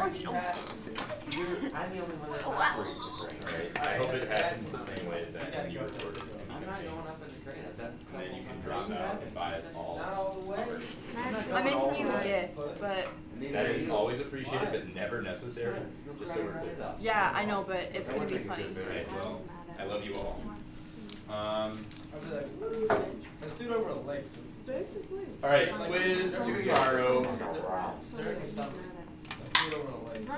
I'm the only one that operates the crane. Alright, I hope it happens the same way as that when you recorded it. I'm not going up in the crane. And then you can drop out and buy us all covers. I'm making you a gift, but That is always appreciated, but never necessary, just so we're clear. yeah, I know, but it's gonna be funny. Alright, well, I love you all. I'll be like, let's do it over a lake. So Alright, quiz tomorrow. during the summer. Let's do it over a lake.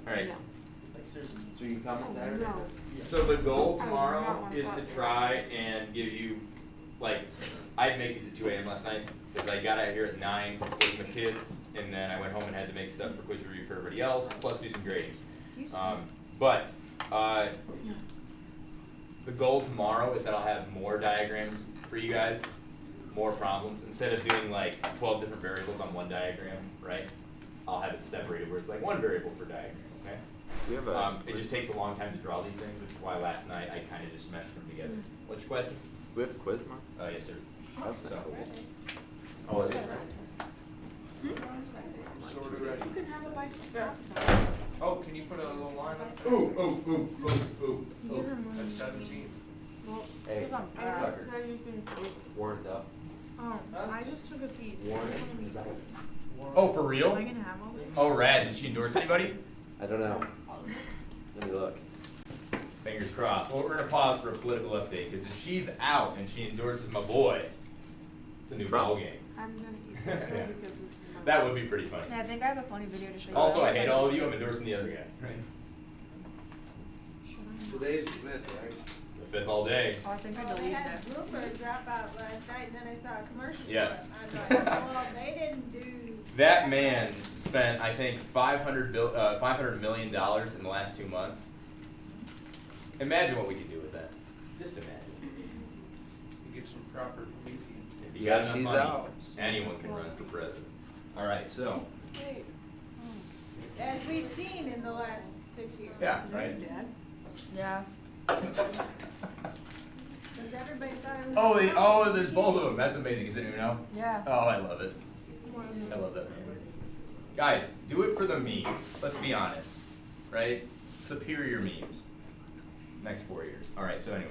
Alright, Like seriously. So you can come on Saturday? so the goal tomorrow is to try and give you, like, I had to make these at 2 a.m. last night, because I got out here at 9 working with kids, and then I went home and had to make stuff for quiz review for everybody else, plus do some grading. But the goal tomorrow is that I'll have more diagrams for you guys, more problems. Instead of doing like 12 different variables on one diagram, right? I'll have it separated where it's like one variable per diagram, okay? We have a, It just takes a long time to draw these things, which is why last night I kind of just meshed them together. What's your question? we have a quiz tomorrow? Yes, sir. That's So, cool. Oh, is it? So we're ready. You can have it by Oh, can you put a little line up? ooh. That's 17. Hey, Tucker, so you can. Warren's up. Oh, I just took a piece. Warren, is that? Oh, for real? Am I gonna have all this? Oh, rad. Did she endorse anybody? I don't know. Let me look. Fingers crossed. Well, we're gonna pause for a political update, because if she's out and she endorses my boy, it's a new Trump. ball game. I'm gonna eat this one Yeah. because this is my. That would be pretty funny. Yeah, I think I have a funny video to show you. Also, I hate all of you. I'm endorsing the other guy. Right? Today's the 5th, right? The fifth all day. Oh, I think I Well, they deleted had a it. blooper drop out last night, and then I saw a commercial. Yes. for it. I was like, well, they didn't do. That man spent, I think, $500 million in the last 2 months. Imagine what we could do with that. Just imagine. You get some proper beefy. If you Yeah, got enough she's money, out. anyone can run for president. All right, so Wait. As we've seen in the last 6 years. yeah, right. Dad? Yeah. Because everybody thought it was. Oh, there's both of them. That's amazing. Is it Uno? Yeah. Oh, I love it. I love that man. Guys, do it for the memes. Let's be honest, right? Superior memes. Next 4 years. All right. So anyway,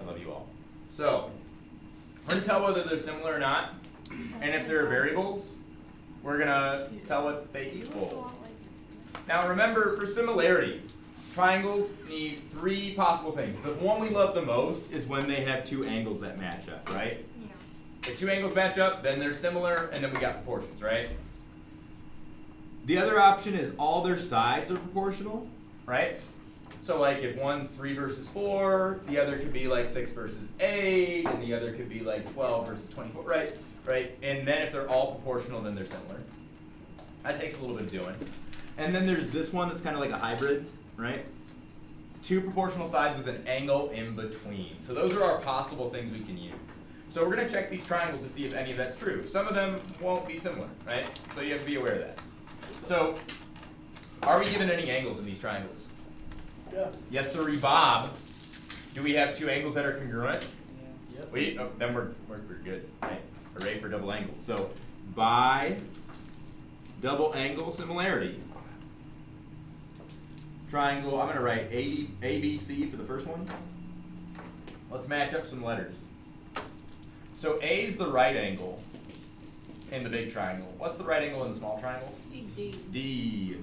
I love you all. So we're gonna tell whether they're similar or not, and if they're variables, we're gonna tell what they equal. Now remember, for similarity, triangles need 3 possible things. The one we love the most is when they have 2 angles that match up, right? If 2 angles match up, then they're similar, and then we got proportions, right? The other option is all their sides are proportional, right? So like if one's 3 versus 4, the other could be like 6 versus 8, and the other could be like 12 versus 24, right? Right? And then if they're all proportional, then they're similar. That takes a little bit of doing. And then there's this one that's kind of like a hybrid, right? 2 proportional sides with an angle in between. So those are our possible things we can use. So we're going to check these triangles to see if any of that's true. Some of them won't be similar, right? So you have to be aware of that. So, are we given any angles in these triangles? Yeah. Yes, sir, Bob. Do we have 2 angles that are congruent? Yep. Then we're good, right? Hooray for double angles. So, by double angle similarity, triangle, I'm going to write ABC for the first one. Let's match up some letters. So A is the right angle in the big triangle. What's the right angle in the small triangle? D. D.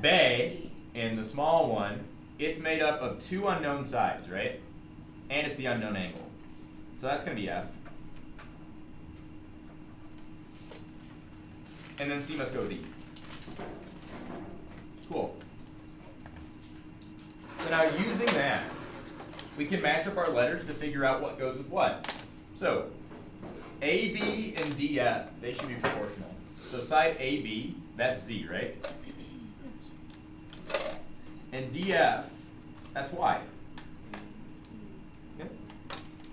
B in the small one, it's made up of 2 unknown sides, right? And it's the unknown angle. So that's going to be F. And then C must go D. Cool. So now using that, we can match up our letters to figure out what goes with what. So, AB and DF, they should be proportional. So side AB, that's Z, right? And DF, that's Y. Okay.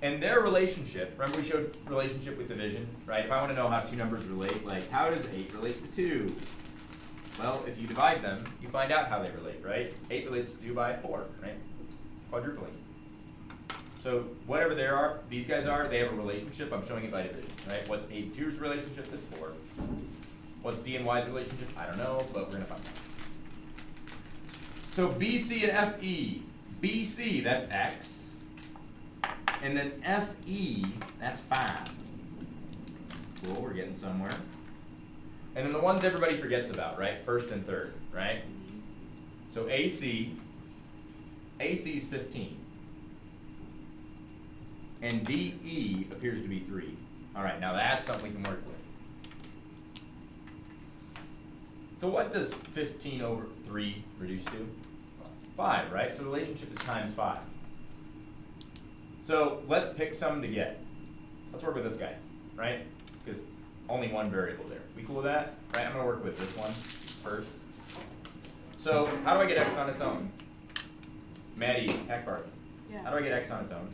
And their relationship, remember we showed relationship with division, right? If I want to know how 2 numbers relate, like how does 8 relate to 2? Well, if you divide them, you find out how they relate, right? 8 relates to 2 by 4, right? Quadrupling. So whatever these guys are, they have a relationship. I'm showing it by division, right? What's 8 2's relationship? That's 4. What's Z and Y's relationship? I don't know, but we're gonna find out. So BC and FE. BC, that's X. And then FE, that's 5. Cool, we're getting somewhere. And then the ones everybody forgets about, right? First and third, right? So AC is 15. And DE appears to be 3. All right, now that's something we can work with. So what does 15 over 3 reduce to? 5, right? So the relationship is times 5. So let's pick some to get. Let's work with this guy, right? Because only one variable there. We cool with that? Right, I'm going to work with this one first. So how do I get x on its own? Maddie Hackbart. Yes. How do I get x on its own?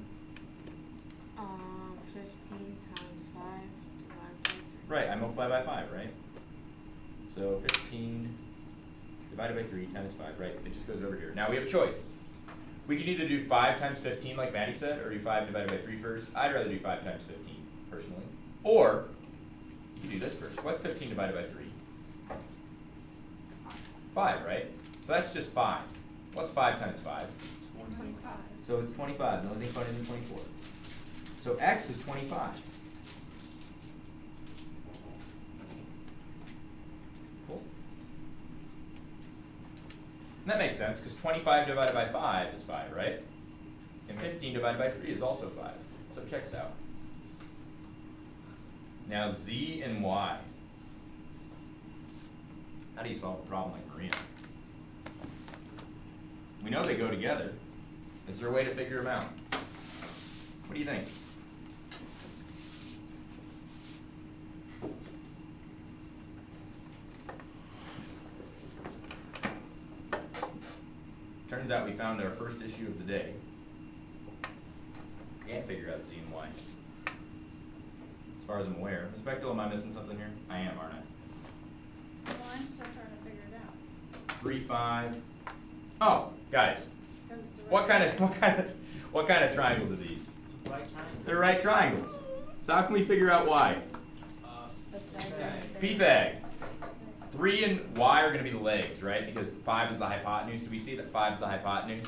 15 times 5 divided by 3. Right, I multiply by 5, right? So 15 divided by 3 times 5, right? It just goes over here. Now we have a choice. We can either do 5 times 15 like Maddie said, or do 5 divided by 3 first. I'd rather do 5 times 15, personally. Or, you can do this first. What's 15 divided by 3? 5, right? So that's just 5. What's 5 times 5? 25. So it's 25. The only thing funny than 24. So x is 25. Cool. And that makes sense, because 25 divided by 5 is 5, right? And 15 divided by 3 is also 5. So it checks out. Now z and y. How do you solve a problem like Marina? We know they go together. Is there a way to figure them out? What do you think? Turns out we found our first issue of the day. We can't figure out z and y. As far as I'm aware. Ms. Bechtel, am I missing something here? I am, aren't I? Well, I'm still trying to figure it out. 3, 5. Oh, guys. 'Cause it's a What right- kind of triangles are these? It's a right triangle. They're right triangles. So how can we figure out y? Pfag. 3 and y are going to be the legs, right? Because 5 is the hypotenuse. Do we see that 5 is the hypotenuse?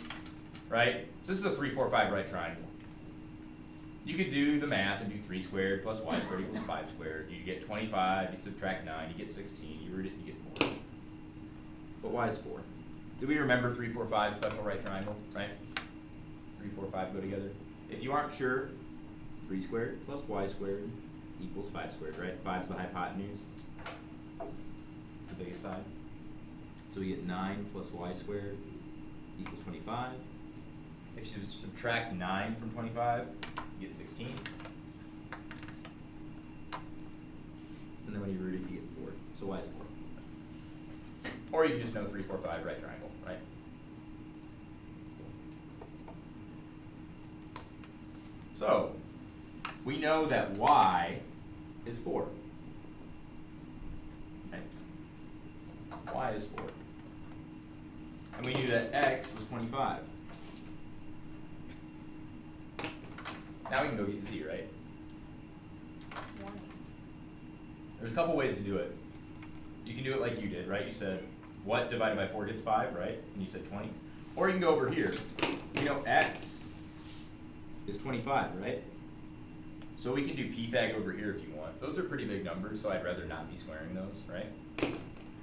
Right? So this is a 3, 4, 5 right triangle. You could do the math and do 3 squared plus y squared equals 5 squared. You get 25, you subtract 9, you get 16, you root it, you get 4. But y is 4. Do we remember 3, 4, 5 special right triangle, right? 3, 4, 5 go together. If you aren't sure, 3 squared plus y squared equals 5 squared, right? 5 is the hypotenuse. It's the biggest side. So we get 9 plus y squared equals 25. If you subtract 9 from 25, you get 16. And then when you root it, you get 4. So y is 4. Or you can just know 3, 4, 5 right triangle, right? So, we know that y is 4. Okay. Y is 4. And we knew that x was 25. Now we can go get z, right? 20. There's a couple ways to do it. You can do it like you did, right? You said, what divided by 4 gets 5, right? And you said 20. Or you can go over here. You know x is 25, right? So we can do Pfag over here if you want. Those are pretty big numbers, so I'd rather not be squaring those, right?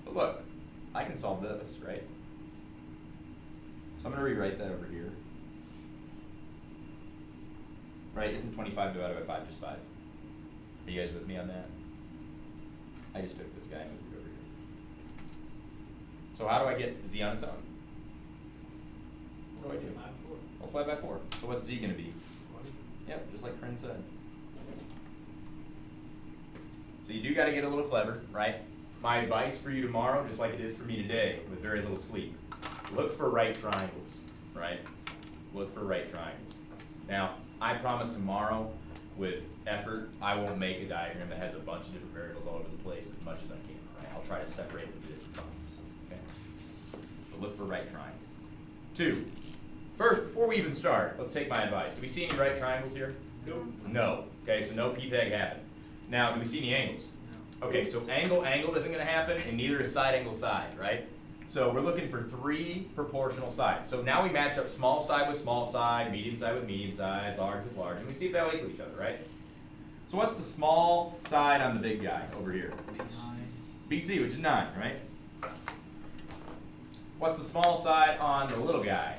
But look, I can solve this, right? So I'm going to rewrite that over here. Right, isn't 25 divided by 5 just 5? Are you guys with me on that? I just took this guy and moved it over here. So how do I get z on its own? What do I do? Multiply by 4. So what's z going to be? 20. Yep, just like Corinne said. So you do got to get a little clever, right? My advice for you tomorrow, just like it is for me today, with very little sleep, look for right triangles, right? Look for right triangles. Now, I promise tomorrow, with effort, I won't make a diagram that has a bunch of different variables all over the place as much as I can, right? I'll try to separate it into different columns, okay? So look for right triangles. 2, first, before we even start, let's take my advice. Do we see any right triangles here? Nope. No. Okay, so no Pfag happened. Now, do we see any angles? No. Okay, so angle, angle isn't gonna happen, and neither is side, angle, side, right? So we're looking for 3 proportional sides. So now we match up small side with small side, medium side with medium side, large with large, and we see if they'll equal each other, right? So what's the small side on the big guy over here? BC, which is 9, right? What's the small side on the little guy?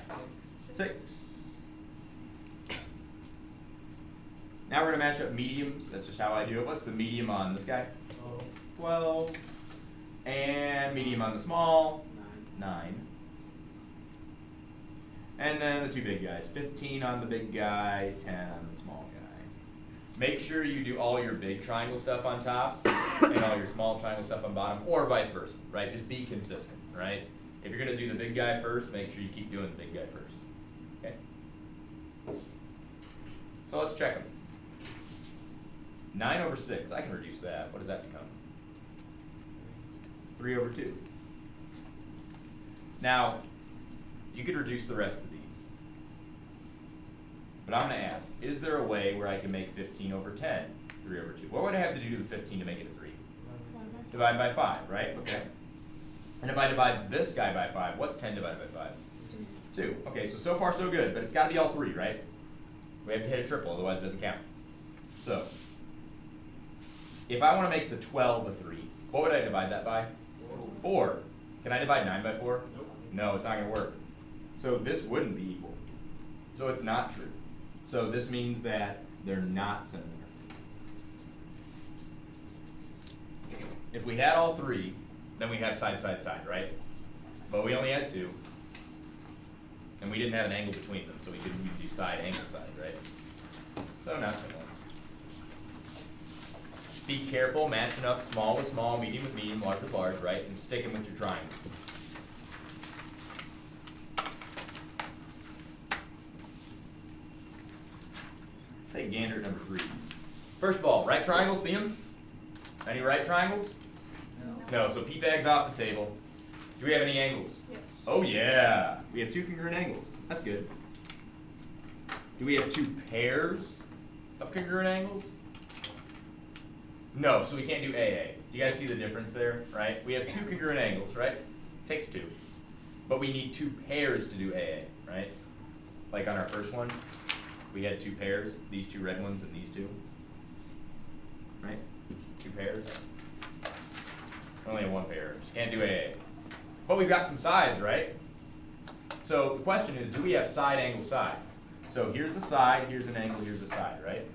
6. Now we're gonna match up mediums. That's just how I do it. What's the medium on this guy? 12. And medium on the small? 9. And then the 2 big guys. 15 on the big guy, 10 on the small guy. Make sure you do all your big triangle stuff on top and all your small triangle stuff on bottom, or vice versa, right? Just be consistent, right? If you're gonna do the big guy first, make sure you keep doing the big guy first, okay? So let's check them. 9 over 6, I can reduce that. What does that become? 3 over 2. Now, you could reduce the rest of these. But I'm going to ask, is there a way where I can make 15 over 10 3 over 2? What would I have to do to the 15 to make it a 3? Divide by 5, right? Okay. And if I divide this guy by 5, what's 10 divided by 5? 2. Okay, so far so good, but it's got to be all 3, right? We have to hit a triple, otherwise it doesn't count. So, if I want to make the 12 a 3, what would I divide that by? 4. Can I divide 9 by 4? Nope. No, it's not going to work. So this wouldn't be equal. So it's not true. So this means that they're not similar. If we had all 3, then we have side, side, side, right? But we only had 2. And we didn't have an angle between them, so we couldn't even do side, angle, side, right? So not similar. Be careful matching up small with small, medium with medium, large with large, right? And sticking with your triangles. Take gander at number 3. First of all, right triangles, see them? Any right triangles? No, so PFAG's off the table. Do we have any angles? Yes. Oh yeah, we have 2 congruent angles. That's good. Do we have 2 pairs of congruent angles? No, so we can't do AA. Do you guys see the difference there, right? We have 2 congruent angles, right? Takes 2. But we need 2 pairs to do AA, right? Like on our first one, we had 2 pairs, these 2 red ones and these 2. Right? 2 pairs. Only have 1 pair, just can't do AA. But we've got some sides, right? So the question is, do we have side, angle, side? So here's a side, here's an angle, here's a side, right?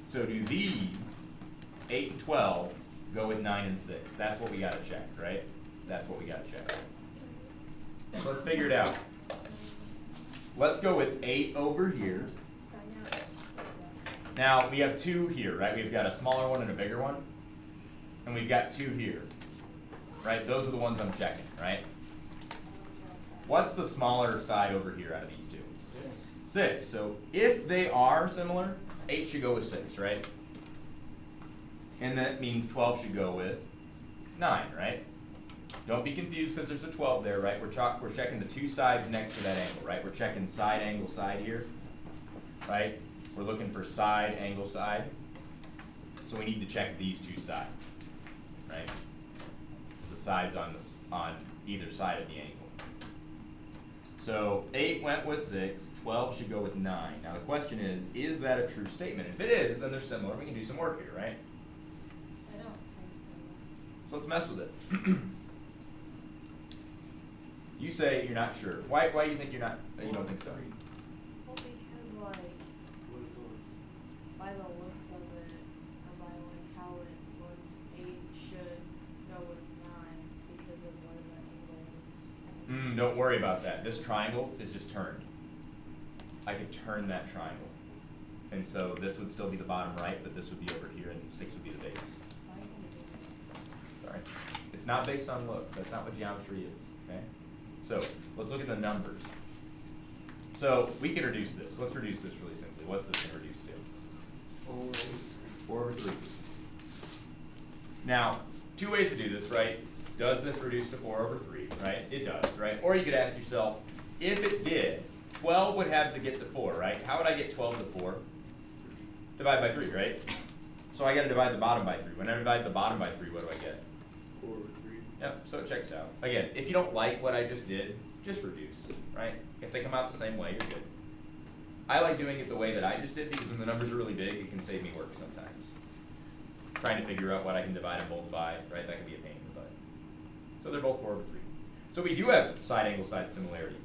So do these 8 and 12 go with 9 and 6? That's what we gotta check, right? That's what we gotta check. So let's figure it out. Let's go with 8 over here. Now we have 2 here, right? We've got a smaller one and a bigger one. And we've got 2 here. Right? Those are the ones I'm checking, right? What's the smaller side over here out of these 2? 6. So if they are similar, 8 should go with 6, right? And that means 12 should go with 9, right? Don't be confused because there's a 12 there, right? We're checking the 2 sides next to that angle, right? We're checking side, angle, side here, right? We're looking for side, angle, side. So we need to check these 2 sides, right? The sides on either side of the angle. So 8 went with 6, 12 should go with 9. Now the question is that a true statement? If it is, then they're similar. We can do some work here, right? I don't think so. So let's mess with it. You say you're not sure. Why do you think you don't think so? Well, because like by the looks of it, or by like how it looks, 8 should go with 9 because of where the angle is. Don't worry about that. This triangle is just turned. I could turn that triangle. And so this would still be the bottom right, but this would be over here and 6 would be the base. Why can you do that? Sorry. It's not based on looks. That's not what geometry is. Okay? So let's look at the numbers. So we can reduce this. Let's reduce this really simply. What's this going to reduce to? 4 over 3. Now, 2 ways to do this, right? Does this reduce to 4 over 3, right? It does, right? Or you could ask yourself, if it did, 12 would have to get to 4, right? How would I get 12 to 4? Divide by 3, right? So I got to divide the bottom by 3. When I divide the bottom by 3, what do I get? 4 over 3. Yep, so it checks out. Again, if you don't like what I just did, just reduce, right? If they come out the same way, you're good. I like doing it the way that I just did because when the numbers are really big, it can save me work sometimes. Trying to figure out what I can divide them both by, right? That can be a pain in the butt. So they're both 4 over 3. So we do have side angle side similarity.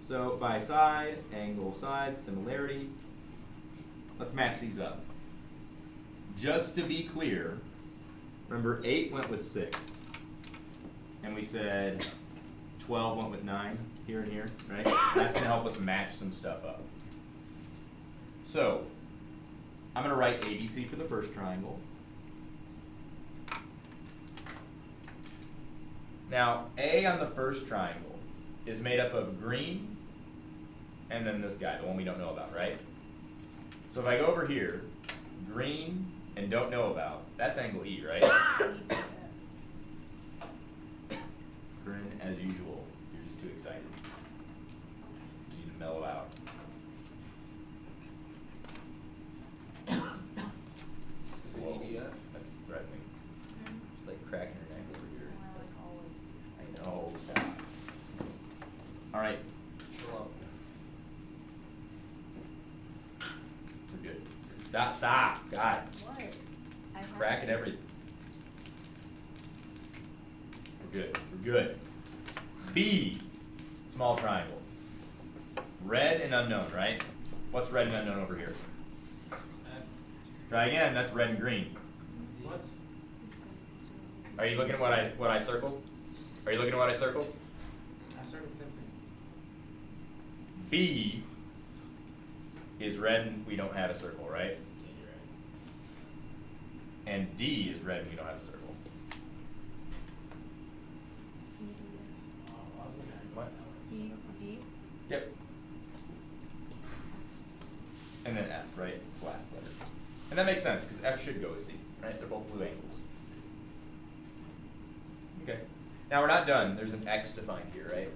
So by side, angle, side, similarity. Let's match these up. Just to be clear, remember 8 went with 6. And we said 12 went with 9 here and here, right? That's going to help us match some stuff up. So I'm going to write ABC for the first triangle. Now, A on the first triangle is made up of green and then this guy, the one we don't know about, right? So if I go over here, green and don't know about, that's angle E, right? Grin as usual. You're just too excited. You need to mellow out. Whoa, that's threatening. Just like cracking her neck over here. I know. God. All right. Chill out. We're good. Stop. God. What? Cracking everything. We're good. B, small triangle. Red and unknown, right? What's red and unknown over here? Try again, that's red and green. What? Are you looking at what I circled? Are you looking at what I circled? I circled the same thing. B is red and we don't have a circle, right? And D is red and we don't have a circle. I was looking at What? D. Yep. And then F, right? It's the last letter. And that makes sense because F should go with C, right? They're both blue angles. Okay. Now we're not done. There's an X defined here, right?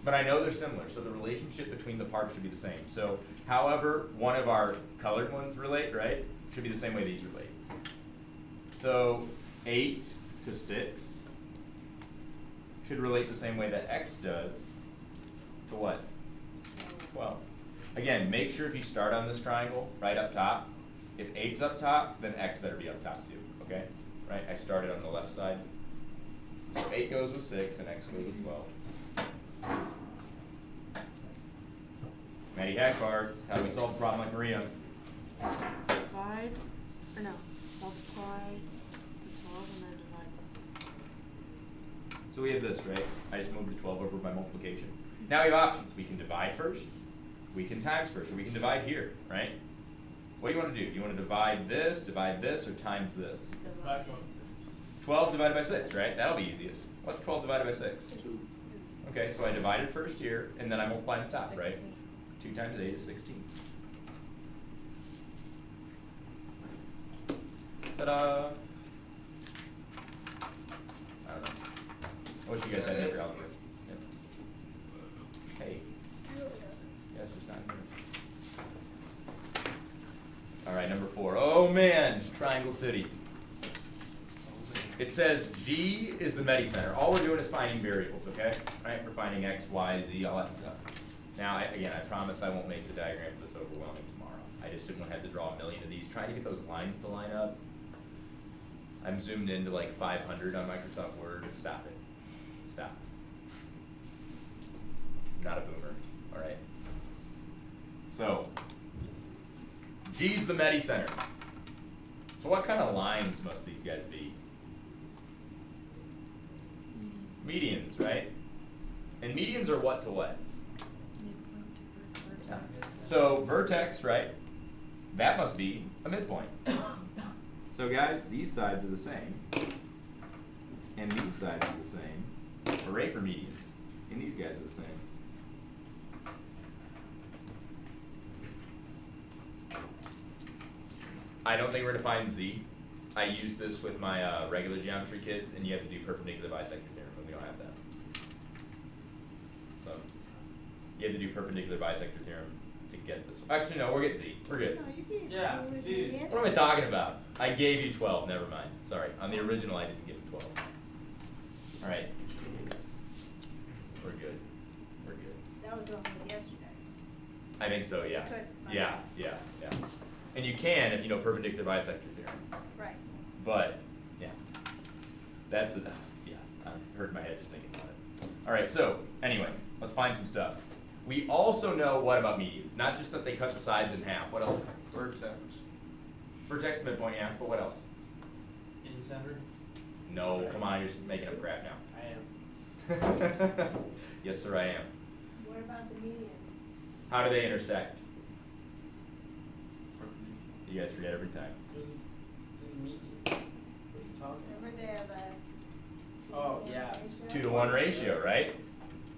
But I know they're similar, so the relationship between the parts should be the same. So however one of our colored ones relate, right, should be the same way these relate. So 8 to 6 should relate the same way that X does to what? 12. Again, make sure if you start on this triangle right up top, if 8's up top, then X better be up top too, okay? Right, I started on the left side. So 8 goes with 6 and X goes with 12. Maddie Hackbar, how do we solve the problem like Maria? Divide, or no, multiply the 12 and then divide the 6. So we have this, right? I just moved the 12 over by multiplication. Now we have options. We can divide first, we can times first, or we can divide here, right? What do you want to do? Do you want to divide this, or times this? Divide 12 divided by 6, right? That'll be easiest. What's 12 divided by 6? 2. Okay, so I divided first here, and then I multiply on top, right? 2 times 8 is 16. Ta-da! I don't know. I wish you guys had that for algebra. Yep. Hey. Yes, it's not here. Alright, number 4. Oh man, Triangle City. It says G is the medi-center. All we're doing is finding variables, okay? Right? We're finding X, Y, Z, all that stuff. Now, again, I promise I won't make the diagrams this overwhelming tomorrow. I just didn't want to have to draw a million of these. Trying to get those lines to line up. I'm zoomed into like 500 on Microsoft Word. Stop it. Stop. I'm not a boomer, all right? So, G's the medi-center. So what kind of lines must these guys be? Medians, right? And medians are what to what? Yeah. So vertex, right? That must be a midpoint. So guys, these sides are the same. And these sides are the same. Hooray for medians. And these guys are the same. I don't think we're gonna find Z. I use this with my regular geometry kids, and you have to do perpendicular bisector theorem, because they don't have that. So, you have to do perpendicular bisector theorem to get this one. Actually, no, we'll get Z. We're good. No, you did. Yeah, You did. confused. What am I talking about? I gave you 12. Never mind. Sorry. On the original, I didn't give 12. All right. We're good. We're good. That was only yesterday. I think so. Yeah. Could find Yeah. out. Yeah. Yeah. And you can if you know perpendicular bisector theorem. Right. But yeah, that's yeah. I hurt my head just thinking about it. All right. So anyway, let's find some stuff. We also know what about medians? Not just that they cut the sides in half. What else? Vertex. Vertex midpoint, yeah. But what else? In center. No, come on, you're just making up crap now. I am. Yes, sir, I am. What about the medians? How do they intersect? You guys forget every time. The median. What are you talking Remember they have a. Oh, yeah. 2-to-1 ratio, right?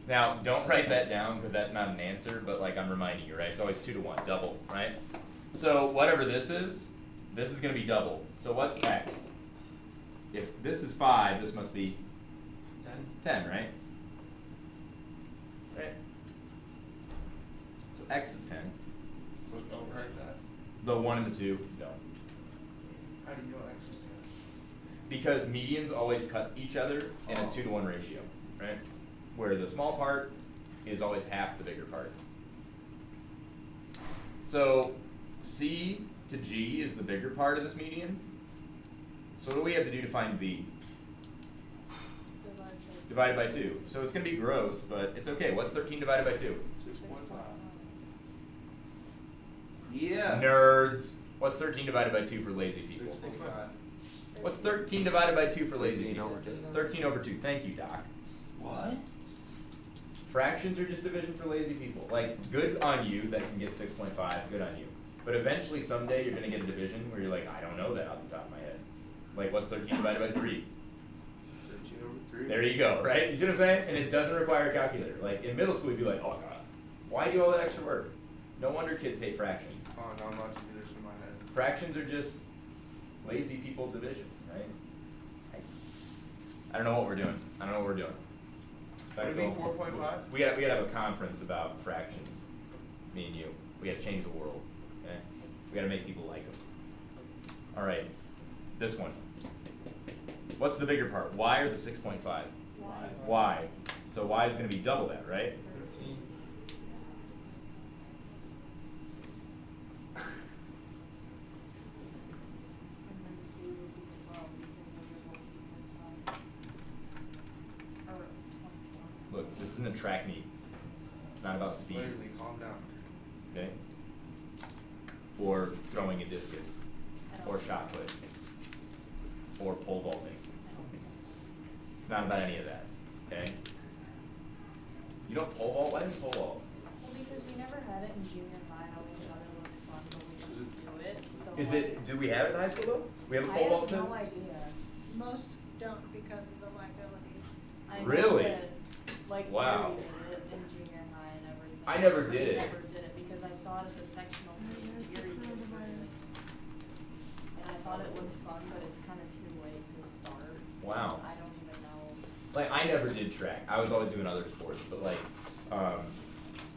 Now, don't write that down because that's not an answer, but like I'm reminding you, right? It's always 2-to-1, double, right? So whatever this is going to be double. So what's x? If this is 5, this must be 10, right? Right? So x is 10. So don't write that. The 1 and the 2, don't. How do you know X is 10? Because medians always cut each other in a Oh. 2-to-1 ratio, right? Where the small part is always half the bigger part. So C to G is the bigger part of this median. So what do we have to do to find V? Divided by 2. So it's going to be gross, but it's okay. What's 13 divided by 2? 6.5. Yeah. Nerds. What's 13 divided by 2 for lazy people? 6.5. What's 13 divided by 2 for lazy 13 people? over 2. 13 over 2. Thank you, Doc. What? Fractions are just division for lazy people. Like, good on you that can get 6.5, good on you. But eventually, someday, you're going to get a division where you're like, I don't know that off the top of my head. Like, what's 13 divided by 3? 13 over 3. There you go, right? You see what I'm saying? And it doesn't require a calculator. Like, in middle school, you'd be like, oh, God, why do all that extra work? No wonder kids hate fractions. Oh, no, I'm not to do this in my head. Fractions are just lazy people division, right? I don't know what we're doing. I don't know what we're doing. What do you mean, 4.5? We gotta have a conference about fractions. Me and you. We gotta change the world. Okay? We gotta make people like them. All right. This one. What's the bigger part? Y or the 6.5? Y. So Y is gonna be double that, right? 13. And then Z would be 12 because those are both equal side. Or 24. Look, this isn't a track meet. It's not about speed. Literally, calm down. Okay? Or throwing a discus. Or shot put. Or pole vaulting. It's not about any of that. Okay? You don't pole vault? Why didn't you pole vault? Well, because we never had it in junior high, I always thought it looked fun, but we didn't do it, so. Is like, it, do we have it in high school though? We have a I pole vault have too? no idea. Most don't because of the liability. I know Really? that, like, Wow. Erie did it in junior high and everything. I never did it. Never did it because I saw it at the sectionals meeting, Erie did for this. And I thought it looked fun, but it's kinda too late to start. Wow. Because I don't even know. Like, I never did track. I was always doing other sports, but like,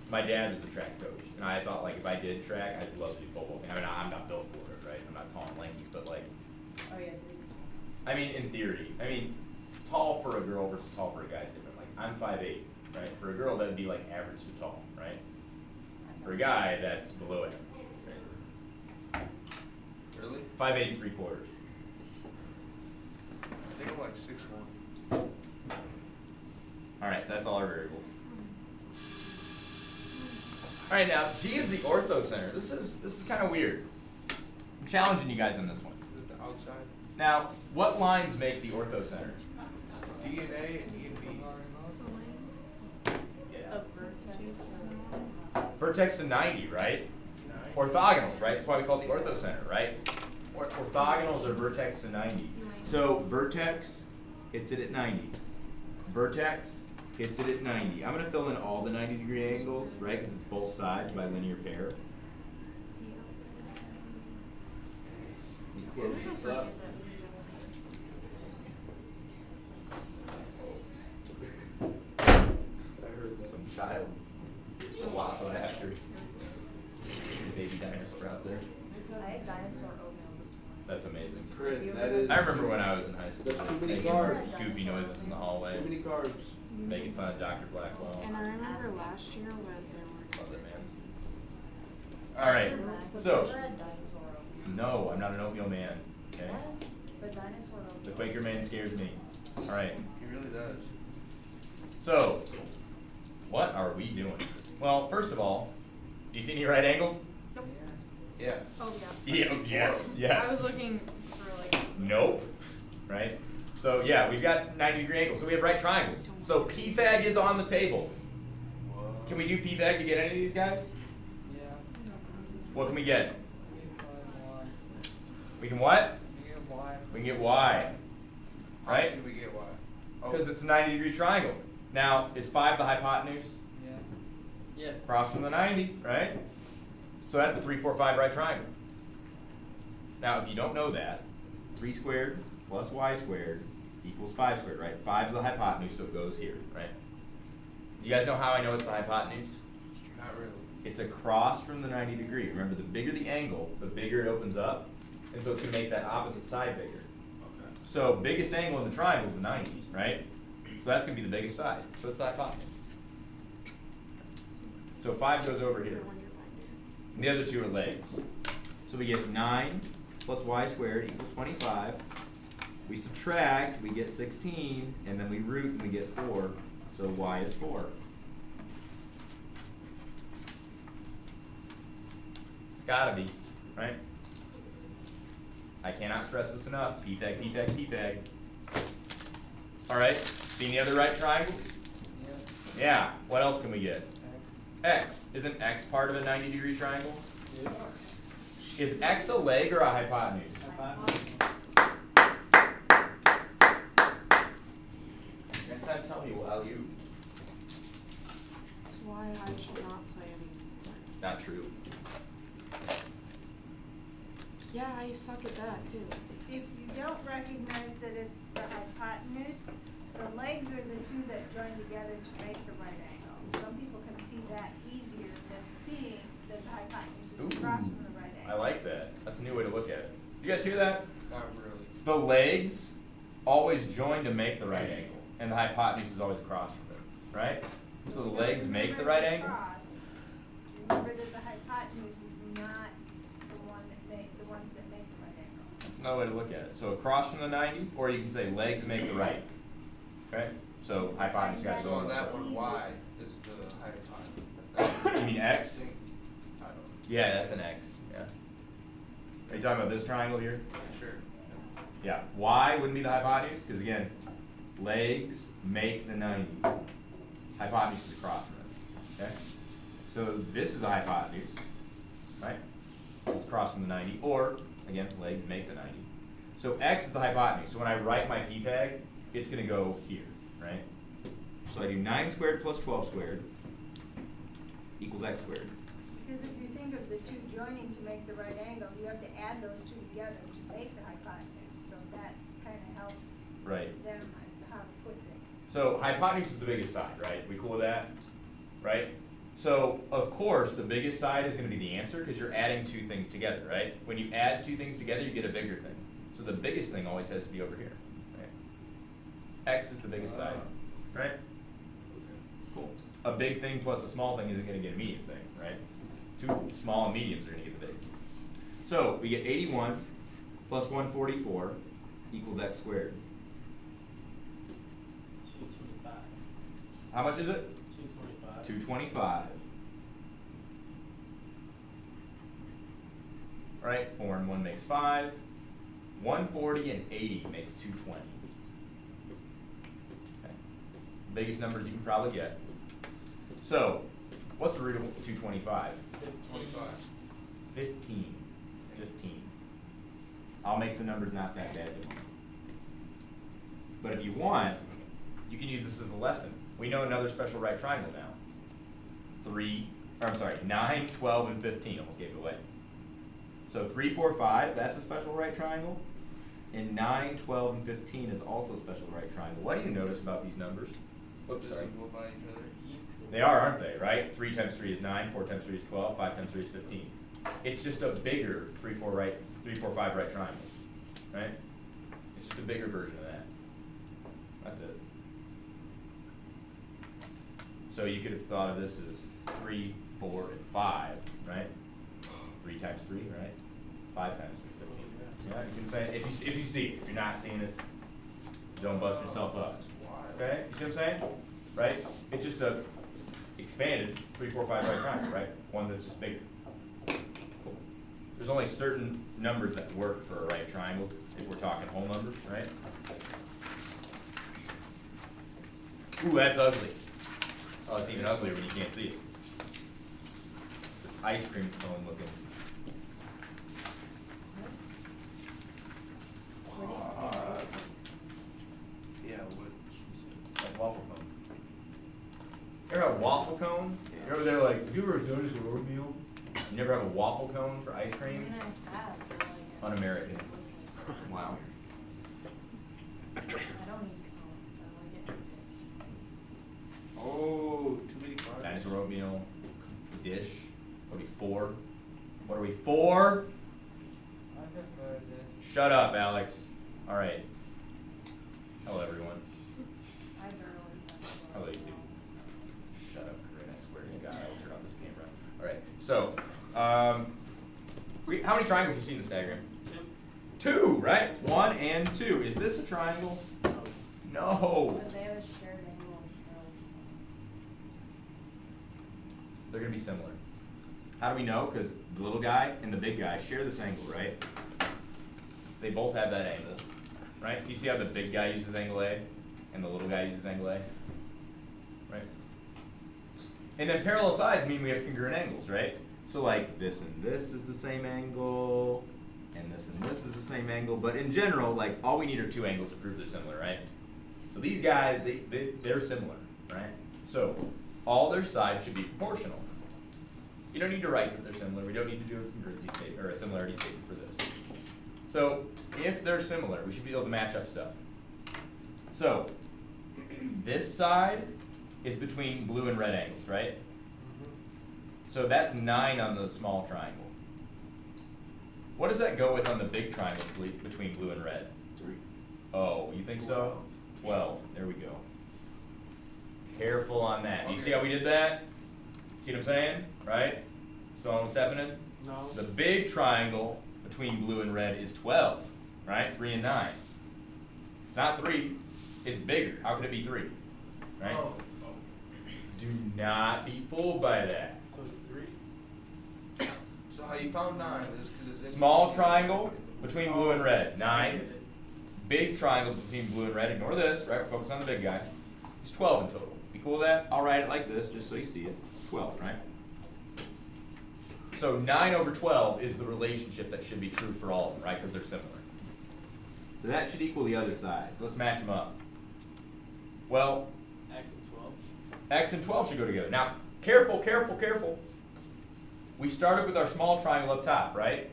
my dad was a track coach, and I thought like if I did track, I'd love to do pole vaulting. I mean, I'm not built for it, right? I'm not tall and lanky, but like, Oh, yeah, it's really tall. I mean, in theory, I mean, tall for a girl versus tall for a guy is different. Like, I'm 5'8", right? For a girl, that'd be like average to tall, right? For a guy, that's below average, right? Really? 5'8" 3/4. I think I'm like 6'1". All right, so that's all our variables. All right, now G is the orthocenter. This is kind of weird. I'm challenging you guys on this one. Is it the outside? Now, what lines make the orthocenter? D and A and E and B. The vertex. Vertex to 90, right? Orthogonals, right? That's why we call it the orthocenter, right? Orthogonals are vertex to 90. So vertex hits it at 90. Vertex hits it at 90. I'm going to fill in all the 90-degree angles, right? Because it's both sides by linear pair. I heard some child colossal after. baby dinosaur out there. I had dinosaur oatmeal this morning. That's amazing. Crit, that is. I remember when I was in high school, That's too many making carbs. goofy noises in the hallway, Too many carbs. making fun of Dr. Blackwell. And I remember last year when there were Love it, man. Alright, Have so, you ever had dinosaur oatmeal? no, I'm not an oatmeal man, okay? What? But dinosaur oatmeal. The Quaker man scares me. Alright, He really does. so, what are we doing? Well, first of all, do you see any right angles? Yeah. Oh yeah. Yeah, yes, yes. I was looking for like. Nope, right? So yeah, we've got 90-degree angles, so we have right triangles. So P-thag is on the table. Can we do P-thag to get any of these guys? Yeah. What can we get? We can find Y. We can what? We can get Y. We can get Y, How right? can we get Y? Oh. Because it's a 90-degree triangle. Now, is 5 the hypotenuse? Yeah. Across from the 90, right? So that's a 3, 4, 5 right triangle. Now, if you don't know that, 3 squared plus y squared equals 5 squared, right? 5 is the hypotenuse, so it goes here, right? Do you guys know how I know it's the hypotenuse? Not really. It's across from the 90 degree. Remember, the bigger the angle, the bigger it opens up, and so it's going to make that opposite side bigger. Okay. So biggest angle in the triangle is the 90, right? So that's going to be the biggest side. So it's the hypotenuse. So 5 goes over here. And the other two are legs. So we get 9 plus y squared equals 25. We subtract, we get 16, and then we root and we get 4. So y is 4. It's gotta be, right? I cannot stress this enough. P-tag, P-tag, P-tag. Alright, see any other right triangles? Yeah. Yeah, what else can we get? X. X. Isn't X part of a 90-degree triangle? Yeah. Is X a leg or a hypotenuse? Next time tell me, well, you. That's why I should not play an easy play. Not true. Yeah, I suck at that too. If you don't recognize that it's the hypotenuse, the legs are the two that join together to make the right angle. Some people can see that easier than seeing that the hypotenuse is across from the right I angle. like that. That's a new way to look at it. You guys hear that? Not really. The legs always join to make the right angle, and the hypotenuse is always across from it, right? So the legs make the right angle? Remember that the hypotenuse is not the ones that make the right angle. That's another way to look at it. So across from the 90, or you can say legs make the right. Okay? So hypotenuse guys. So on that one, Y is the hypotenuse. You mean X? I don't know. Yeah, that's an X. Yeah. Are you talking about this triangle here? Sure. Yeah. Y wouldn't be the hypotenuse because again, legs make the 90. Hypotenuse is across from it. Okay. So this is a hypotenuse, right? It's across from the 90, or again, legs make the 90. So X is the hypotenuse. So when I write my p-tag, it's going to go here, right? So I do 9 squared plus 12 squared equals x squared. Because if you think of the two joining to make the right angle, you have to add those two together to make the hypotenuse. So that kind of helps Right. them as to how to put things. So hypotenuse is the biggest side, right? We cool with that? Right? So, of course, the biggest side is going to be the answer because you're adding two things together, right? When you add two things together, you get a bigger thing. So the biggest thing always has to be over here, right? X is the biggest side, right? Cool. A big thing plus a small thing isn't going to get a medium thing, right? Two small and mediums are going to get the big. So we get 81 plus 144 equals x squared. 225. How much is it? 225. 225. Right? 4 and 1 makes 5. 140 and 80 makes 220. Okay. Biggest numbers you can probably get. So, what's the root of 225? 25. 15. 15. I'll make the numbers not that bad. But if you want, you can use this as a lesson. We know another special right triangle now. 9, 12, and 15. Almost gave it away. So 3, 4, 5, that's a special right triangle. And 9, 12, and 15 is also a special right triangle. What do you notice about these numbers? Whoops, sorry. Divisible by each other. They are, aren't they, right? 3 times 3 is 9, 4 times 3 is 12, 5 times 3 is 15. It's just a bigger 3, 4, right, 3, 4, 5 right triangle, right? It's just a bigger version of that. That's it. So you could have thought of this as 3, 4, and 5, right? 3 times 3, right? 5 times 3, 15. Yeah, you can say if you see it. If you're not seeing it, don't bust yourself up. Okay, you see what I'm saying? Right? It's just a expanded 3, 4, 5 right triangle, right? One that's just bigger. Cool. There's only certain numbers that work for a right triangle if we're talking whole numbers, right? Ooh, that's ugly. Oh, it's even uglier when you can't see it. This ice cream cone looking. Where do you see ice cream? Yeah, what? Like waffle cone. You ever have a waffle cone? You're over there like, have you ever done this with oatmeal? You never have a waffle cone for ice I cream? mean, I have, but like, Un-American. it's like, Wow. I don't eat cones, I like it in a dish. Oh, too many carbs. Dinosaur oatmeal, dish. What are we, 4? What are we, 4? I prefer this. Shut up, Alex. All right. Hello, everyone. I barely touch Hello, it. YouTube. Shut up, Corinne. I swear to God, I'll turn off this camera. All right. So, how many triangles do you see in this diagram? 2, right? 1 and 2. Is this a triangle? No. But they have a shared angle and curls. They're going to be similar. How do we know? Because the little guy and the big guy share this angle, right? They both have that angle, right? You see how the big guy uses angle A and the little guy uses angle A? Right? And then parallel sides mean we have congruent angles, right? So like this and this is the same angle, and this is the same angle, but in general, like all we need are 2 angles to prove they're similar, right? So these guys, they're similar, right? So all their sides should be proportional. You don't need to write that they're similar. We don't need to do a congruency statement or a similarity statement for this. So if they're similar, we should be able to match up stuff. So this side is between blue and red angles, right? So that's 9 on the small triangle. What does that go with on the big triangle between blue and red? 3. Oh, you think so? 12. There we go. Careful on that. You see how we did that? See what I'm saying? Right? So I'm stepping in? No. The big triangle between blue and red is 12, right? 3 and 9. It's not 3. It's bigger. How could it be 3? Right? Oh. Do not be fooled by that. So 3. So how you found 9 is because it's Small triangle between blue and red, 9. Big triangle between blue and red, ignore this, right? We're focused on the big guy. It's 12 in total. Be cool with that? I'll write it like this just so you see it. 12, right? So 9 over 12 is the relationship that should be true for all of them, right? Because they're similar. So that should equal the other side. So let's match them up. Well, X and 12. X and 12 should go together. Now, careful, careful, careful. We started with our small triangle up top, right?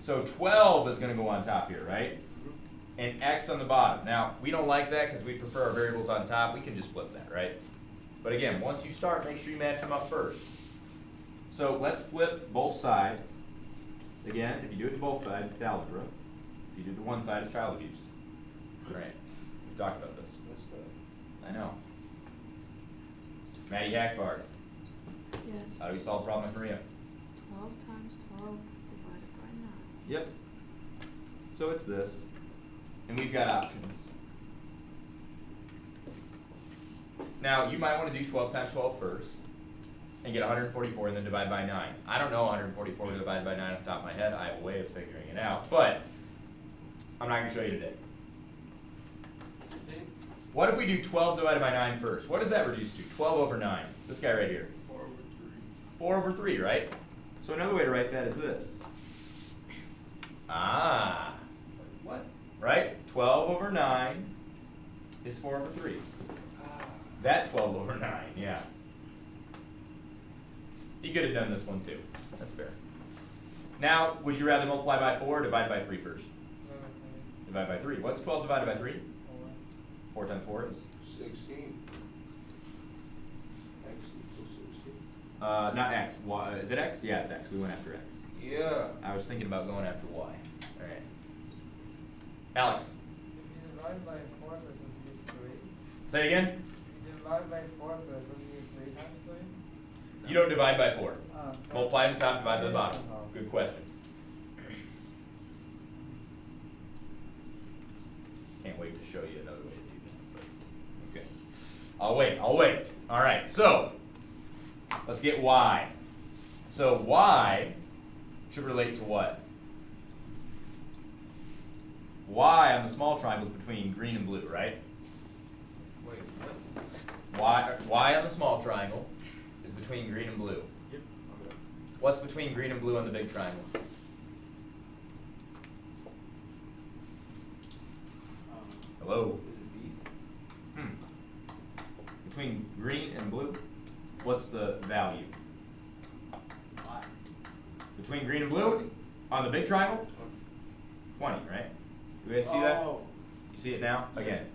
So 12 is going to go on top here, right? And X on the bottom. Now, we don't like that because we prefer our variables on top. We can just flip that, right? But again, once you start, make sure you match them up first. So let's flip both sides. Again, if you do it to both sides, it's algebra. If you do it to one side, it's child abuse. Right. We've talked about this. I know. Maddie Hackbard, Yes. how do we solve the problem with Maria? 12 times 12 divided by 9. Yep. So it's this. And we've got options. Now, you might want to do 12 times 12 first and get 144 and then divide by 9. I don't know 144 divided by 9 off the top of my head. I have a way of figuring it out, but I'm not going to show you today. 16. What if we do 12 divided by 9 first? What does that reduce to? 12 over 9. This guy right here. 4 over 3. 4 over 3, right? So another way to write that is this. Ah. What? Right? 12 over 9 is 4 over 3. That 12 over 9, yeah. You could have done this one too. That's fair. Now, would you rather multiply by 4 or divide by 3 first? Divide by 3. What's 12 divided by 3? 4 times 4 is? 16. X equals 16. Not x. Is it x? Yeah, it's x. We went after x. Yeah. I was thinking about going after y. Alright. Alex, If you divide by 4 plus you get 3. say it again. If you divide by 4 plus you get 3 times 3. You don't divide by 4. Oh. Multiply the top, divide by the bottom. Good question. Can't wait to show you another way to do that. But okay. I'll wait. Alright, so let's get y. So y should relate to what? Y on the small triangle is between green and blue, right? Wait, what? Y on the small triangle is between green and blue. Yep. Okay. What's between green and blue on the big triangle? Hello? Is it B? Between green and blue, what's the value? Y. Between green and blue? 20. On the big triangle? 20, right? You guys see that? Oh. You see it now? Again.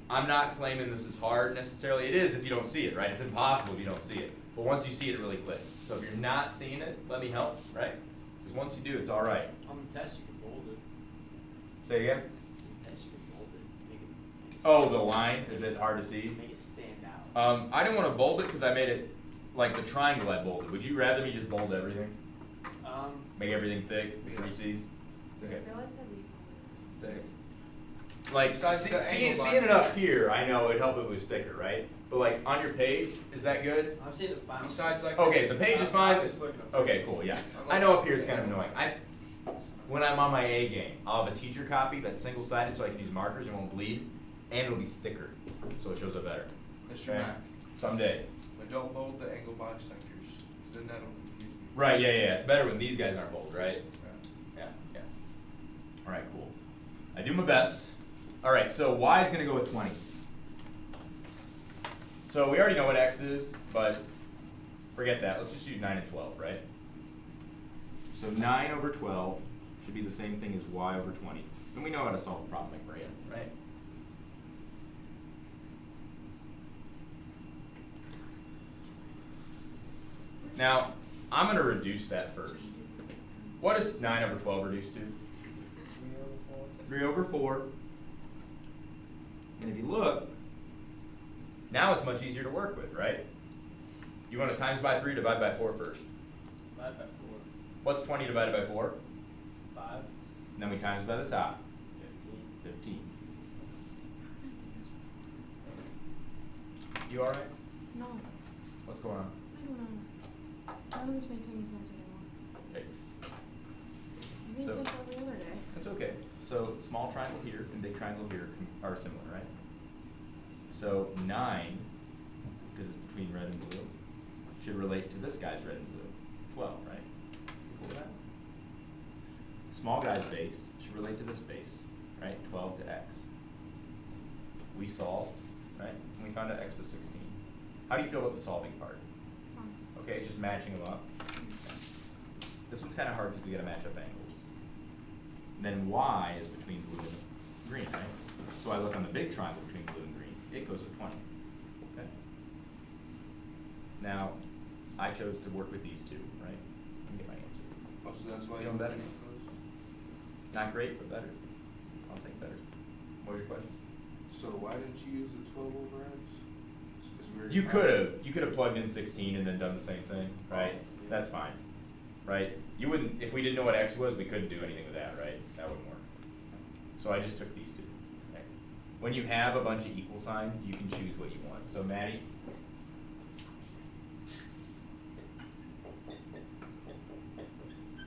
I'm not claiming this is hard necessarily. It is if you don't see it, right? It's impossible if you don't see it. But once you see it, it really clicks. So if you're not seeing it, let me help, right? Because once you do, it's all right. On the test, you can bold it. Say it again. On the test, you can bold it. Make it Oh, stand the out. line? Is it hard to see? Make it stand out. I didn't want to bold it because I made it like the triangle I bolded. Would you rather me just bold everything? Make everything thick, Yeah. 3 C's? Okay. I feel like that'd be Thick. Like, Besides the seeing angle it line. up here, I know it'd help if it was thicker, right? But like on your page, is that good? I'm seeing it fine. Besides, like. Okay, the page is I fine. was just looking up. Okay, cool, yeah. I know up here it's kind of annoying. When I'm on my A game, I'll have a teacher copy that's single-sided so I can use markers and won't bleed, and it'll be thicker, so it shows up better. Mr. Okay. Mack, Someday. but don't bold the angle bisectors, 'cause then that'll confuse me. Right, yeah. It's better when these guys aren't bold, right? Yeah. Yeah. All right, cool. I do my best. All right, so y is going to go with 20. So we already know what x is, but forget that. Let's just use 9 and 12, right? So 9 over 12 should be the same thing as y over 20. And we know how to solve a problem like Maria, right? Now, I'm going to reduce that first. What is 9 over 12 reduced to? 3 over 4. And if you look, now it's much easier to work with, right? You want to times by 3, divide by 4 first. Divide by 4. What's 20 divided by 4? 5. And then we times by the top. 15. 15. You alright? No, What's going on? I don't know. None of this makes any sense anymore. Okay. It made So- sense every other day. That's okay. So small triangle here and big triangle here are similar, right? So 9, because it's between red and blue, should relate to this guy's red and blue. 12, right? You cool with that? Small guy's base should relate to this base, right? 12 to x. We solved, right? And we found out x was 16. How do you feel about the solving part? Fine. Okay, it's just matching them up. This one's kind of hard because we got to match up angles. Then y is between blue and green, right? So I look on the big triangle between blue and green. It goes with 20. Okay. Now, I chose to work with these two, right? Let me get my answer. Oh, so that's why Feeling you better? make those? Not great, but better. I'll take better. What was your question? So why didn't you use the 12 over x? Because we were. You could have. You could have plugged in 16 and then done the same thing, right? Yeah. That's fine, right? You wouldn't, if we didn't know what x was, we couldn't do anything with that, right? That wouldn't work. So I just took these two. Okay. When you have a bunch of equal signs, you can choose what you want. So Maddie.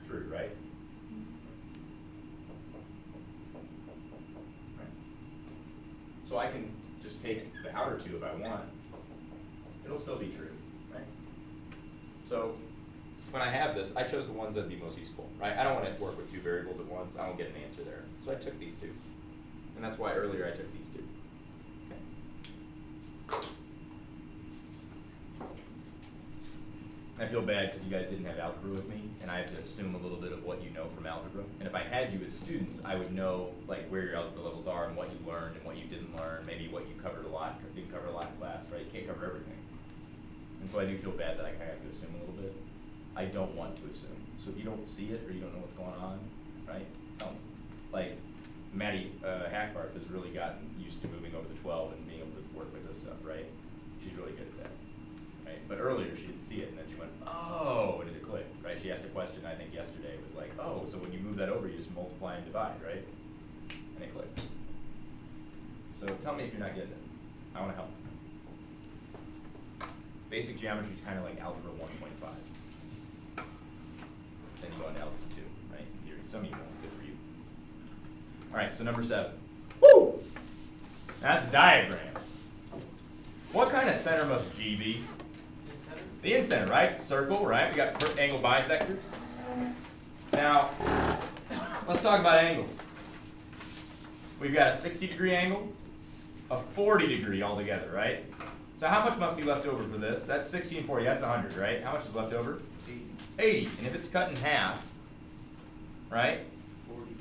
True, right? Right. So I can just take the outer two if I want. It'll still be true, right? So when I have this, I chose the ones that'd be most useful, right? I don't want to work with two variables at once. I won't get an answer there. So I took these two. And that's why earlier I took these two. Okay. I feel bad because you guys didn't have algebra with me, and I have to assume a little bit of what you know from algebra. And if I had you as students, I would know like where your algebra levels are and what you learned and what you didn't learn, maybe what you covered a lot, didn't cover a lot in class, right? You can't cover everything. And so I do feel bad that I kind of have to assume a little bit. I don't want to assume. So if you don't see it or you don't know what's going on, right, tell me. Like, Maddie Hackbarth has really gotten used to moving over the 12 and being able to work with this stuff, right? She's really good at that, right? But earlier she didn't see it, and then she went, oh, and it clicked, right? She asked a question, I think yesterday, was like, oh, so when you move that over, you just multiply and divide, right? And it clicked. So tell me if you're not getting it. I want to help. Basic geometry is kind of like algebra 1.5. Then you go into algebra 2, right? In theory. Some of you won't. Good for you. All right, so number 7. Woo! That's a diagram. What kind of center must G be? In-center? The in-center, right? Circle, right? We got angle bisectors. Now, let's talk about angles. We've got a 60-degree angle, a 40-degree altogether, right? So how much must be left over for this? That's 60 and 40, that's 100, right? How much is left over? 80. And if it's cut in half, right? 40.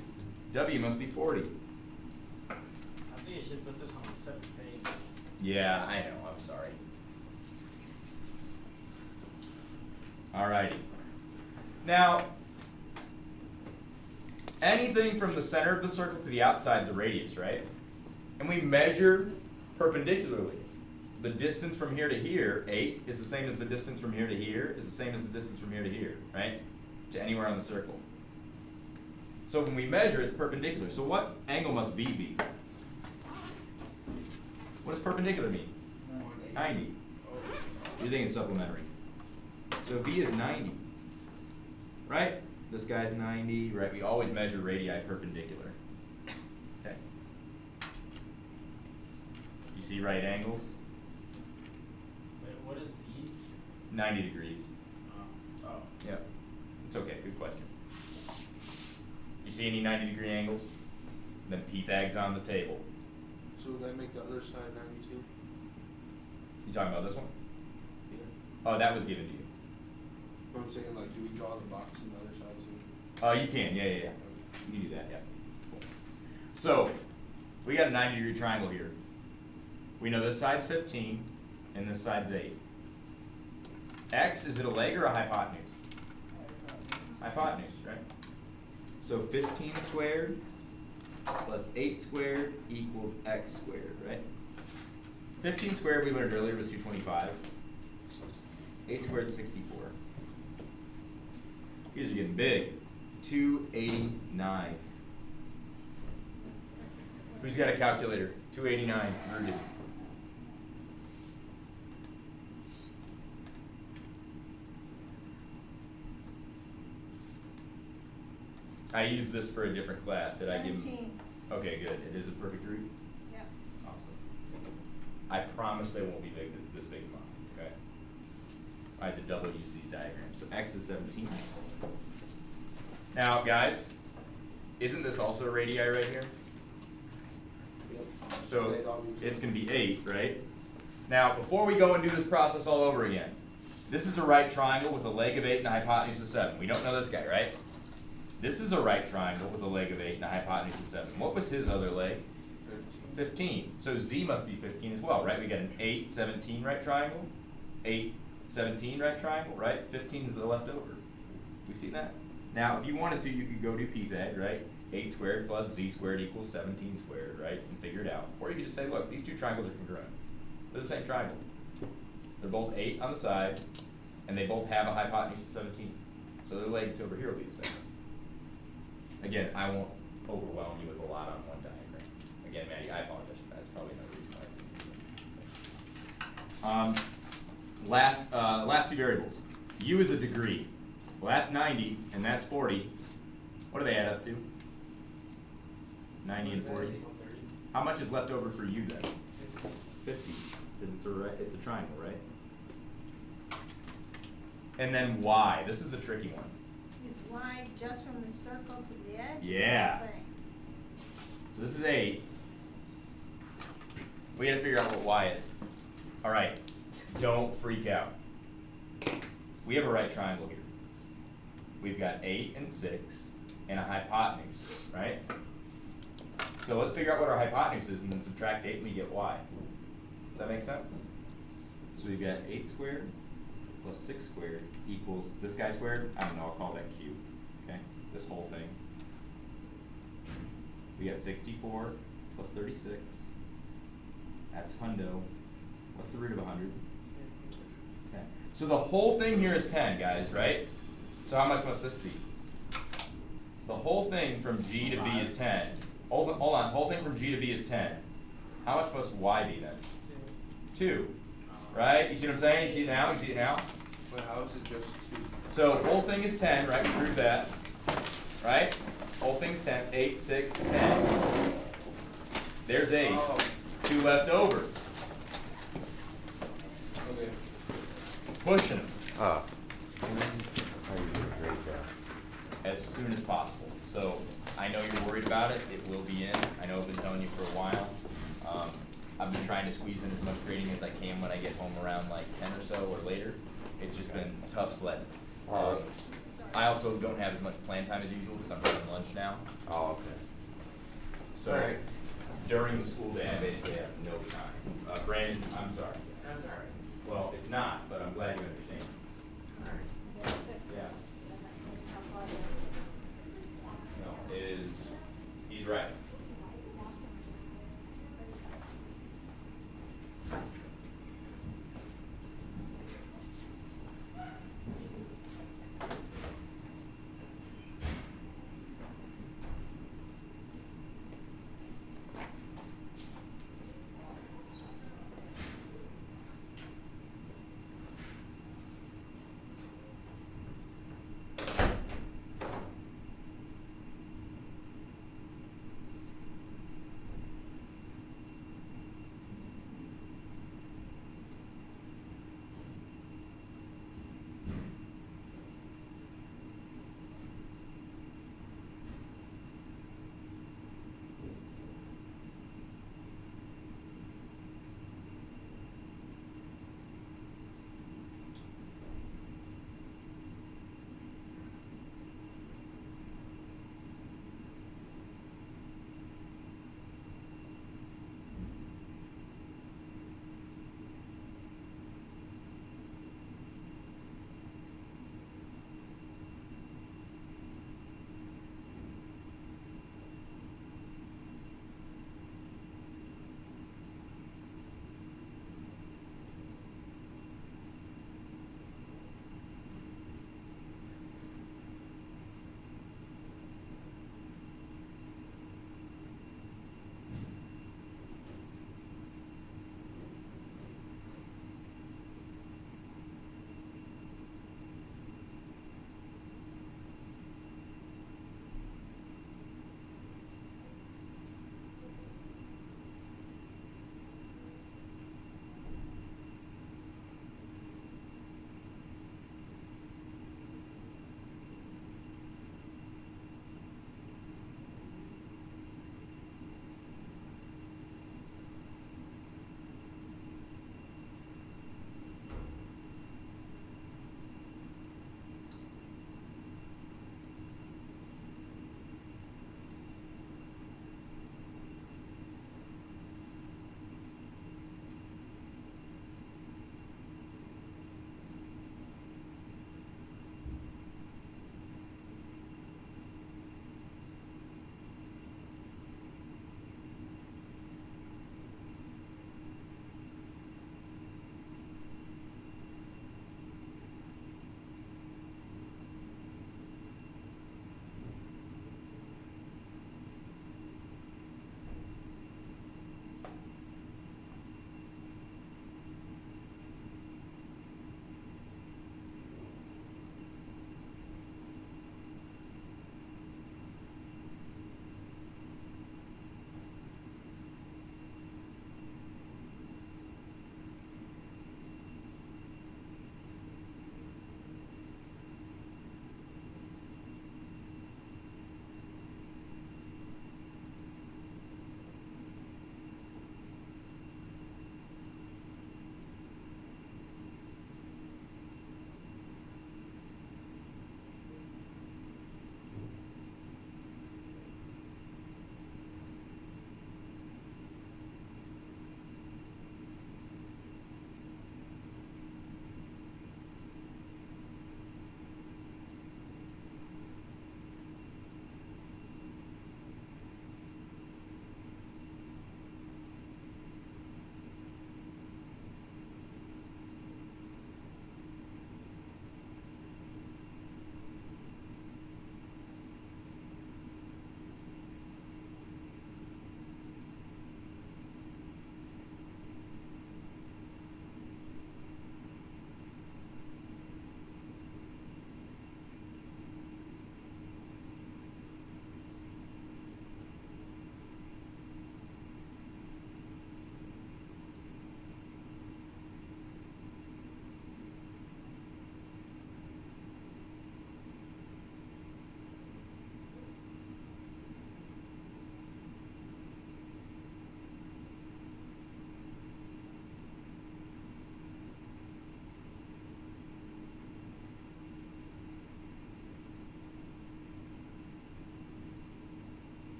W must be 40. I think you should put this on a separate page. Yeah, I know, I'm sorry. Alrighty. Now, anything from the center of the circle to the outside is a radius, right? And we measure perpendicularly. The distance from here to here, 8, is the same as the distance from here to here, is the same as the distance from here to here, right? To anywhere on the circle. So when we measure, it's perpendicular. So what angle must V be? What does perpendicular mean? 90. You're thinking supplementary. So V is 90, right? This guy's 90, right? We always measure radii perpendicular. Okay. You see right angles? Wait, what is V? 90 degrees. Oh. Yeah. It's okay, good question. You see any 90-degree angles? Then Pythag's on the table. So would that make the other side 92? You talking about this one? Yeah. Oh, that was given to you. But I'm saying, like, do we draw the box on the other side too? You can, yeah. You can do that, yeah. Cool. So, we got a 90-degree triangle here. We know this side's 15, and this side's 8. X, is it a leg or a hypotenuse? Hypotenuse, right? So 15 squared plus 8 squared equals x squared, right? 15 squared we learned earlier was 225. 8 squared is 64. These are getting big. 289. Who's got a calculator? 289 rooted. I used this for a different class. Did I give him? 17. Okay, good. It is a perfect root? Yep. Awesome. I promise they won't be this big tomorrow, okay? I had to double use these diagrams. So x is 17. Now, guys, isn't this also a radii right here? Yep. So it's going to be 8, right? Now, before we go and do this process all over again, this is a right triangle with a leg of 8 and a hypotenuse of 7. We don't know this guy, right? This is a right triangle with a leg of 8 and a hypotenuse of 7. What was his other leg? 15. So Z must be 15 as well, right? We got an 8, 17 right triangle, 8, 17 right triangle, right? 15 is the leftover. We see that? Now, if you wanted to, you could go do Pythag, right? 8 squared plus Z squared equals 17 squared, right? And figure it out. Or you could just say, look, these two triangles are congruent. They're the same triangle. They're both 8 on the side, and they both have a hypotenuse of 17. So their legs over here will be the same. Again, I won't overwhelm you with a lot on one diagram. Again, Maddie, I apologize for that. That's probably another reason why it's confusing. Last two variables. U is a degree. Well, that's 90, and that's 40. What do they add up to? 90 and 40. How much is left over for U then? 50, because it's a triangle, right? And then Y. This is a tricky one. Is Y just from the circle to the edge? Yeah. Or the thing? So this is 8. We gotta figure out what Y is. Alright, don't freak out. We have a right triangle here. We've got 8 and 6 and a hypotenuse, right? So let's figure out what our hypotenuse is and then subtract 8 and we get Y. Does that make sense? So we've got 8 squared plus 6 squared equals this guy squared. I don't know, I'll call that cube. Okay, this whole thing. We got 64 plus 36. That's hundo. What's the root of 100? 10. So the whole thing here is 10, guys, right? So how much must this be? The whole thing from G to B is 10. Hold on, whole thing from G to B is 10. How much must Y be then? 2. Right? You see what I'm saying? You see it now? You see it now? Wait, how is it just 2? So whole thing is 10, right? We proved that. Right? Whole thing's 10. 8, 6, 10. There's 8. Oh, 2 left over. okay. Pushing them How do you rate that? as soon as possible. So I know you're worried about it. It will be in. I know I've been telling you for a while. I've been trying to squeeze in as much grading as I can when I get home around like 10 or so or later. It's just been tough sledding. I also don't have as much plan time as usual because I'm having lunch now. Oh, okay. So during the school day, I basically have no time. Brandon, I'm sorry. That's alright. Well, it's not, but I'm glad you understand. Yeah. No, it is, he's right.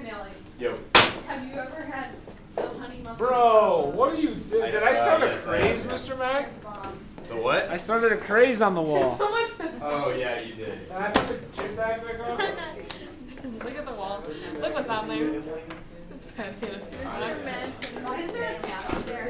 Nelly. Yo. Have you ever had the honey mustard? Bro, what are you? Did I start a yes, I craze, have. Mr. Mac? The what? I started a craze on the wall. It's so much fun. Oh yeah, you did. Can I put the chip bag back on? Look at the wall. Look what's on there. It's bad. Why is there a cat up there?